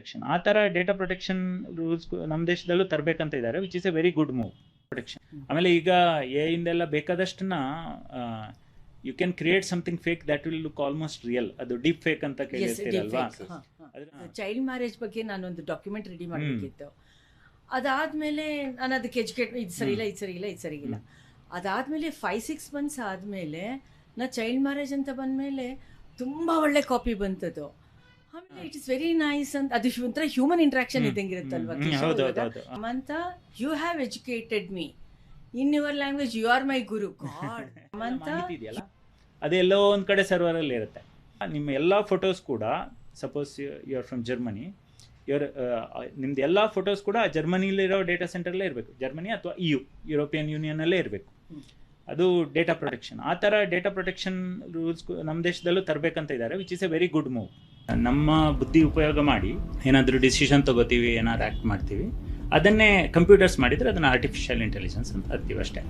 Protection ಆ ಥರ data protection rules ನಮ್ಮ ದೇಶದಲ್ಲೂ ತರಬೇಕಂತ ಇದ್ದಾರೆ, which is a very good move protection. ಆಮೇಲೆ ಈಗ ಇಂದೆಲ್ಲ ಬೇಕಾದಷ್ಟನ್ನ you can create something fake that will look almost real. ಅದು ಡೀಪ್ ಫೇಕ್ ಅಂತ ಕೇಳಿರ್ತೀರಲ್ವಾ. ಚೈಲ್ಡ್ ಮ್ಯಾರೇಜ್ ಬಗ್ಗೆ ನಾನೊಂದು ಡಾಕ್ಯುಮೆಂಟ್ ರೆಡಿ ಮಾಡಬೇಕಿತ್ತು. ಅದಾದ್ಮೇಲೆ ನಾನು ಅದಕ್ಕೆ ಎಜುಕೇಟ್ ಇದು ಸರಿ ಇಲ್ಲ, ಇದು ಸರಿ ಇಲ್ಲ, ಇದು ಸರಿ ಇಲ್ಲ. ಅದಾದ್ಮೇಲೆ 5-6 months ಆದಮೇಲೆ ನಾ ಚೈಲ್ಡ್ ಮ್ಯಾರೇಜ್ ಅಂತ ಬಂದಮೇಲೆ ತುಂಬ ಒಳ್ಳೆ ಕಾಪಿ ಬಂತದ್ದು. ಆಮೇಲೆ ಇಟ್ ಇಸ್ ವೆರಿ ನೈಸ್ ಅಂತ, ಅದು ಒಂಥರ ಹ್ಯೂಮನ್ ಇಂಟ್ರಾಕ್ಷನ್ ಇದ್ದಂಗಿರುತ್ತಲ್ವಾ. ಅಂತ you have educated me in your language, you are my guru god ಅಂತ. ಅದೆಲ್ಲೋ ಒಂದು ಕಡೆ ಸರ್ವರಲ್ಲಿ ಇರುತ್ತೆ. ನಿಮ್ಮ ಎಲ್ಲ ಫೋಟೋಸ್ ಕೂಡ, suppose you are from Germany, ನಿಮ್ದು ಎಲ್ಲ ಫೋಟೋಸ್ ಕೂಡ ಜರ್ಮನಿಲಿರೋ ಡೇಟಾ ಸೆಂಟರ್ಲೇ ಇರಬೇಕು. ಜರ್ಮನಿ ಅಥವಾ ಯುರೋಪಿಯನ್ ಯೂನಿಯನ್ನಲ್ಲೇ ಇರಬೇಕು. ಅದು ಡೇಟಾ ಪ್ರೊಟೆಕ್ಷನ್. ಆ ಥರ ಡೇಟಾ ಪ್ರೊಟೆಕ್ಷನ್ ರೂಲ್ಸ್ ನಮ್ಮ ದೇಶದಲ್ಲೂ ತರಬೇಕಂತ ಇದ್ದಾರೆ, which is a very good move. ನಮ್ಮ ಬುದ್ಧಿ ಉಪಯೋಗ ಮಾಡಿ ಏನಾದರೂ ಡಿಸಿಷನ್ ತಗೋತೀವಿ, ಏನಾದ್ರು ಆ್ಯಕ್ಟ್ ಮಾಡ್ತೀವಿ, ಅದನ್ನೇ ಕಂಪ್ಯೂಟರ್ಸ್ ಮಾಡಿದರೆ ಅದನ್ನು ಆರ್ಟಿಫಿಷಿಯಲ್ ಇಂಟೆಲಿಜೆನ್ಸ್ ಅಂತ ಅಂತೀವಿ ಅಷ್ಟೇ.